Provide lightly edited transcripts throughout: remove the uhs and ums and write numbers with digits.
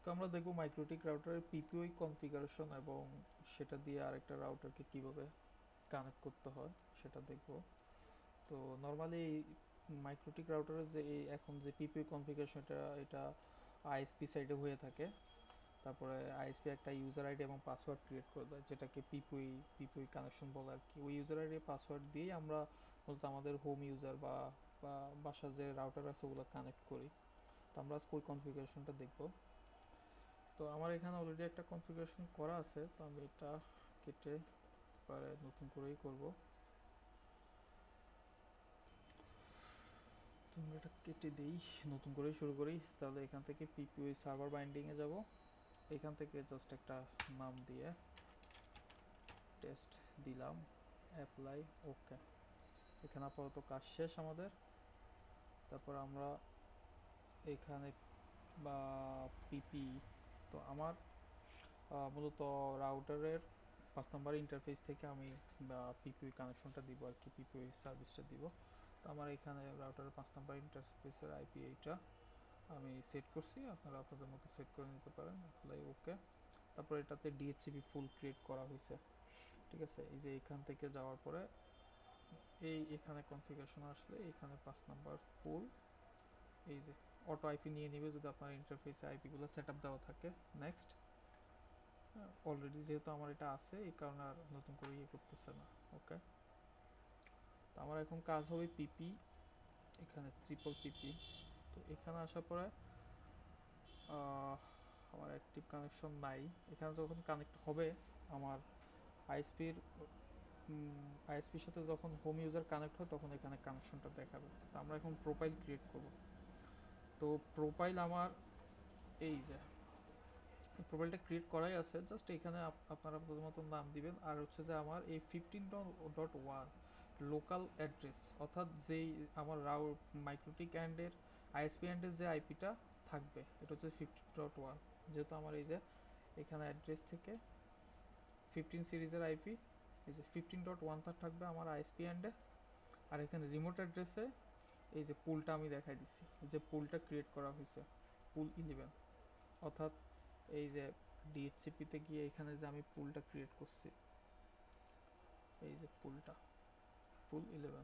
আজকে আমরা দেখব মাইক্রোটিক রাউটারের পিপিওই কনফিগারেশন এবং সেটা দিয়ে আরেকটা রাউটারকে কিভাবে কানেক্ট করতে হয় সেটা দেখব। তো নর্মালি মাইক্রোটিক রাউটারের যে এই এখন যে পিপিওই কনফিগারেশন এটা আইএসপি সাইডে হয়ে থাকে। তারপরে আইএসপি একটা ইউজার আইডি এবং পাসওয়ার্ড ক্রিয়েট করে দেয়, যেটাকে পিপিওই কানেকশন বলে আর কি। ওই ইউজার আইডি পাসওয়ার্ড দিয়েই আমরা মূলত আমাদের হোম ইউজার বা বা বাসার যে রাউটার আছে ওগুলো কানেক্ট করি। তো আমরা আজকে ওই কনফিগারেশনটা দেখব। তো আমার এখানে অলরেডি একটা কনফিগারেশন করা আছে, তো আমি এটা কেটে পরে নতুন করেই করব। তো আমরা এটা কেটে দেই, নতুন করেই শুরু করি। তাহলে এখান থেকে পিপিওই সার্ভার বাইন্ডিংয়ে যাব। এখান থেকে জাস্ট একটা নাম দিয়ে টেস্ট দিলাম, অ্যাপ্লাই, ওকে। এখানে আপাতত কাজ শেষ আমাদের। তারপর আমরা এখানে বা পিপি, তো আমার মূলত রাউটারের 5 নম্বর ইন্টারফেস থেকে আমি পিপিওই কানেকশনটা দিব আর কি, পিপিওই সার্ভিসটা দিব। তো আমার এখানে রাউটারের 5 নম্বর ইন্টারফেসের আইপি এইটা আমি সেট করছি, আপনারা আপনাদের মতো সেট করে নিতে পারেন। অ্যাপ্লাই, ওকে। তারপর এটাতে ডিএইচসিপি ফুল ক্রিয়েট করা হয়েছে, ঠিক আছে। এই যে এখান থেকে যাওয়ার পরে এখানে কনফিগারেশন আসলে এখানে 5 নম্বর ফুল, এই যে অটো আইপি নিয়ে নিবে যদি আপনার ইন্টারফেসে আইপিগুলো সেট আপ দেওয়া থাকে। নেক্সট, অলরেডি যেহেতু আমার এটা আছে এই কারণে আর নতুন করে ইয়ে করতেছে না, ওকে। তো আমার এখন কাজ হবে পিপি, এখানে ট্রিপল পিপি। তো এখানে আসার পরে আমার অ্যাক্টিভ কানেকশন নাই। এখানে যখন কানেক্ট হবে আমার আইএসপির আইএসপির সাথে যখন হোম ইউজার কানেক্ট হয় তখন এখানে কানেকশনটা দেখাবে। তো আমরা এখন প্রোফাইল ক্রিয়েট করব। তো প্রোফাইল আমার এই যে প্রোফাইলটা ক্রিয়েট করাই আছে, জাস্ট এখানে আপনারা আপনাদের মতো নাম দিবেন। আর হচ্ছে যে আমার এই 15.1 লোকাল অ্যাড্রেস, অর্থাৎ যেই আমার মাইক্রোটিক অ্যান্ডের আইএসপি অ্যান্ডের যে আইপিটা থাকবে এটা হচ্ছে 15.1। যেহেতু আমার এই যে এখানে অ্যাড্রেস থেকে 15 সিরিজের আইপি, এই যে 15.1 তার থাকবে আমার আইএসপি অ্যান্ডে। আর এখানে রিমোট অ্যাড্রেসে এই যে পুলটা আমি দেখাই দিচ্ছি, এই যে পুলটা ক্রিয়েট করা হয়েছে, পুল 11। অর্থাৎ এই যে ডিএইচসিপিতে গিয়ে এখানে যে আমি পুলটা ক্রিয়েট করছি, এই যে পুলটা, পুল 11,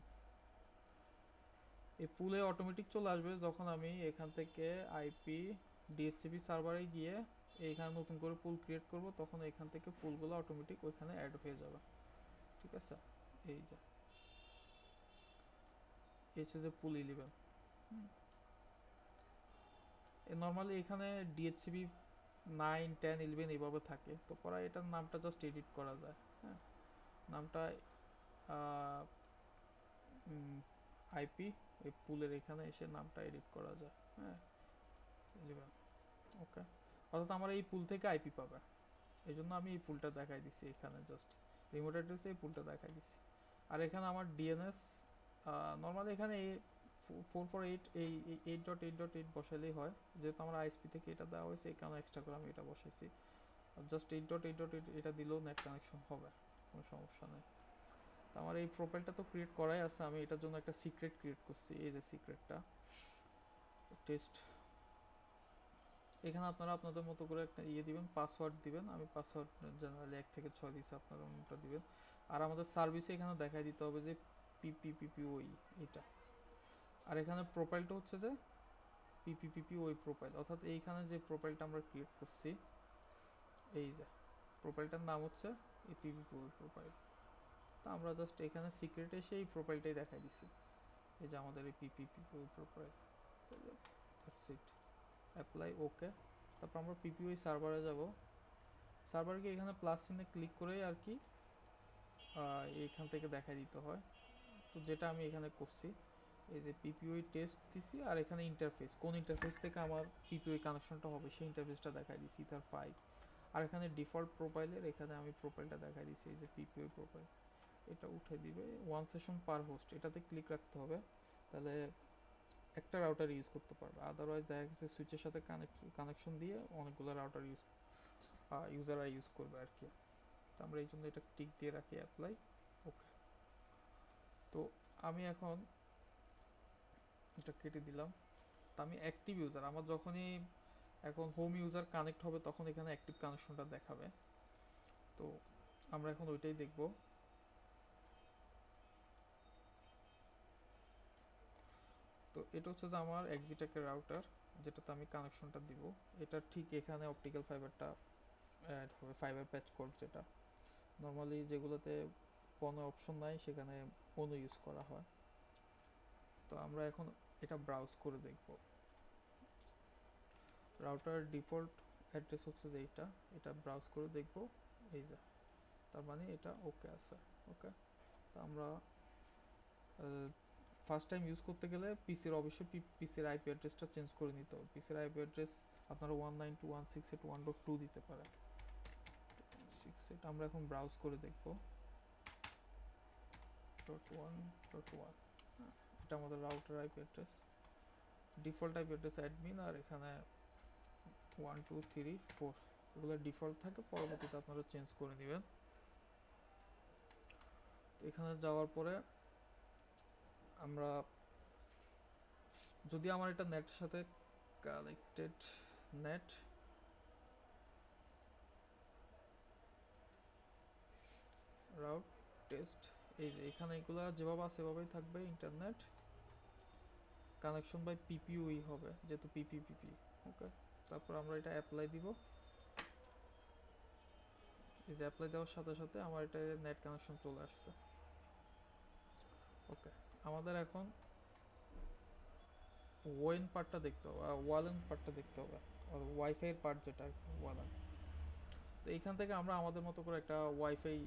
এই পুলে অটোমেটিক চলে আসবে যখন আমি এখান থেকে আইপি ডিএইচসিপি সার্ভারে গিয়ে এইখানে নতুন করে পুল ক্রিয়েট করব, তখন এখান থেকে পুলগুলো অটোমেটিক ওইখানে অ্যাড হয়ে যাবে, ঠিক আছে। এই যে এই হচ্ছে যে পুল 11। নর্মালি এখানে ডিএইচসিপি 9, 10, 11 এইভাবে থাকে। তো পরে এটার নামটা জাস্ট এডিট করা যায়, হ্যাঁ। নামটা আইপি ওই পুলের এখানে এসে নামটা এডিট করা যায়, হ্যাঁ। 11, ওকে। অর্থাৎ আমার এই পুল থেকে আইপি পাবে, এই জন্য আমি এই পুলটা দেখাই দিছি এখানে, জাস্ট রিমোট অ্যাড্রেসে এই পুলটা দেখাই দিছি। আর এখানে আমার ডিএনএস নর্মালি এখানে 448 এই 8.8.8 বসাইলেই হয়, যেহেতু আমার আইএসপি থেকে এটা দেওয়া হয়েছে এই কারণে এক্সট্রা করে আমি এটা বসাইছি। জাস্ট 8.8.8 এটা দিলেও নেট কানেকশন হবে, কোনো সমস্যা নেই। তো আমার এই প্রোফাইলটা তো ক্রিয়েট করাই আছে, আমি এটার জন্য একটা সিক্রেট ক্রিয়েট করছি, এই যে সিক্রেটটা টেস্ট। এখানে আপনারা আপনাদের মতো করে একটা ইয়ে দিবেন, পাসওয়ার্ড দিবেন। আমি পাসওয়ার্ড জেনারেলি 1 থেকে 6 দিচ্ছি, আপনারা অন্যটা দিবেন। আর আমাদের সার্ভিসে এখানে দেখাই দিতে হবে যে পিপিপিপি ওই এটা। আর এখানে প্রোফাইলটা হচ্ছে যে পিপিপিপি ওই প্রোফাইল, অর্থাৎ এইখানে যে প্রোফাইলটা আমরা ক্রিয়েট করছি, এই যে প্রোফাইলটার নাম হচ্ছে এই পিপিপি ওই প্রোফাইল। তা আমরা জাস্ট এখানে সিক্রেট এসে এই প্রোফাইলটাই দেখাই দিছি, এই যে আমাদের এই পিপিপি ওই প্রোফাইল। দ্যাটস ইট, অ্যাপ্লাই, ওকে। তারপর আমরা পিপিওই সার্ভারে যাব। সার্ভারকে এখানে প্লাস চিহ্নে ক্লিক করে আর কি এইখান থেকে দেখাই দিতে হয়। তো যেটা আমি এখানে করছি, এই যে পিপিওই টেস্ট দিছি, আর এখানে ইন্টারফেস, কোন ইন্টারফেস থেকে আমার পিপিওই কানেকশনটা হবে সেই ইন্টারফেসটা দেখাই দিছি, ইথার 5। আর এখানে ডিফল্ট প্রোফাইলের এখানে আমি প্রোফাইলটা দেখাই দিছি, এই যে পিপিওই প্রোফাইল, এটা উঠে দিবে 1 সেশন পার হোস্ট, এটাতে ক্লিক রাখতে হবে, তাহলে একটা রাউটার ইউজ করতে পারবে। আদারওয়াইজ দেখা গেছে সুইচের সাথে কানেকশন দিয়ে অনেকগুলো রাউটার ইউজাররা ইউজ করবে আর কি। তো আমরা এই জন্য এটা টিক দিয়ে রাখি, অ্যাপ্লাই, ওকে। তো আমি এখন এটা কেটে দিলাম। তো আমি অ্যাক্টিভ ইউজার, আমার যখনই এখন হোম ইউজার কানেক্ট হবে তখন এখানে অ্যাক্টিভ কানেকশনটা দেখাবে। তো আমরা এখন ওইটাই দেখব। তো এটা হচ্ছে যে আমার এক্সিটেকের রাউটার, যেটাতে আমি কানেকশনটা দিব। এটা ঠিক এখানে অপটিক্যাল ফাইবারটা অ্যাড হবে, ফাইবার প্যাচ কোড যেটা নর্মালি যেগুলোতে কোনো অপশন নাই সেখানে কোনো ইউজ করা হয়। তো আমরা এখন এটা ব্রাউজ করে দেখব। রাউটার ডিফল্ট অ্যাড্রেস হচ্ছে যে এইটা, এটা ব্রাউজ করে দেখব। এই যে, তার মানে এটা ওকে আছে। ওকে, তো আমরা ফার্স্ট টাইম ইউজ করতে গেলে পিসির অবশ্যই পিসির আইপি অ্যাড্রেসটা চেঞ্জ করে নিতে হবে। পিসির আইপি অ্যাড্রেস আপনারা 192.168.1.2 দিতে পারেন। 68 আমরা এখন ব্রাউজ করে দেখব। .1.1 এটা আমাদের router IP address, default IP address admin, আর এখানে 1 2 3 4 এগুলো ডিফল্ট থাকে, পরবর্তীতে আপনারা চেঞ্জ করে নেবেন। এখানে যাওয়ার পরে আমরা, যদি আমার এটা নেটের সাথে কানেক্টেড, নেট রাউট টেস্ট, এই যে এখানে এগুলো যেভাবে আছে সেভাবেই থাকবে। ইন্টারনেট কানেকশন বাই পিপিওই হবে, যেহেতু পিপি। ওকে, তারপর আমরা এটা অ্যাপ্লাই দিব। এই যে অ্যাপ্লাই দেওয়ার সাথে সাথে আমার এটা নেট কানেকশন চলে আসছে। ওকে, আমাদের এখন ওয়েন পার্টটা দেখতে হবে, ওয়ালেন পার্টটা দেখতে হবে, ওয়াইফাই এর পার্ট যেটা আর কি, ওয়ালেন। তো এইখান থেকে আমরা আমাদের মতো করে একটা ওয়াইফাই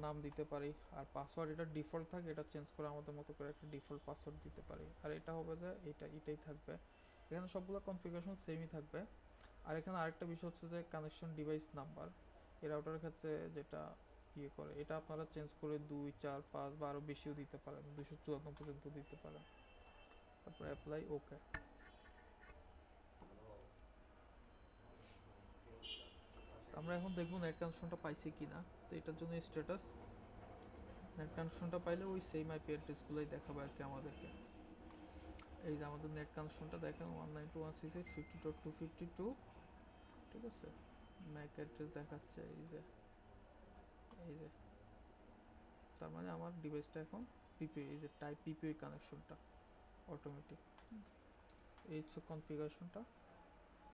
নাম দিতে পারি, আর পাসওয়ার্ড এটা ডিফল্ট থাকে, এটা চেঞ্জ করে আমাদের মতো করে একটা ডিফল্ট পাসওয়ার্ড দিতে পারি। আর এটা হবে যে এটাই থাকবে, এখানে সবগুলো কনফিগারেশন সেমই থাকবে। আর এখানে আরেকটা বিষয় হচ্ছে যে কানেকশন ডিভাইস নাম্বার, এই রাউটারের ক্ষেত্রে যেটা ইয়ে করে, এটা আপনারা চেঞ্জ করে 2 4 5 বা আরও বেশিও দিতে পারেন, 254 পর্যন্ত দিতে পারেন। তারপর অ্যাপ্লাই, ওকে। আমরা এখন দেখবো নেট কানেকশনটা পাইছি কিনা। তো এটার জন্য স্ট্যাটাস, নেট কানেকশনটা পাইলে ওই সেম আইপি অ্যাড্রেসগুলোই দেখাবে আর কি আমাদেরকে। এই যে আমাদের নেট কানেকশনটা দেখেন 192.168.50.252, ঠিক আছে। ম্যাক অ্যাড্রেস দেখাচ্ছে, এই যে তার মানে আমার ডিভাইসটা এখন পিপিও, এই যে টাইপ পিপিও কানেকশনটা অটোমেটিক। এই হচ্ছে কনফিগারেশনটা।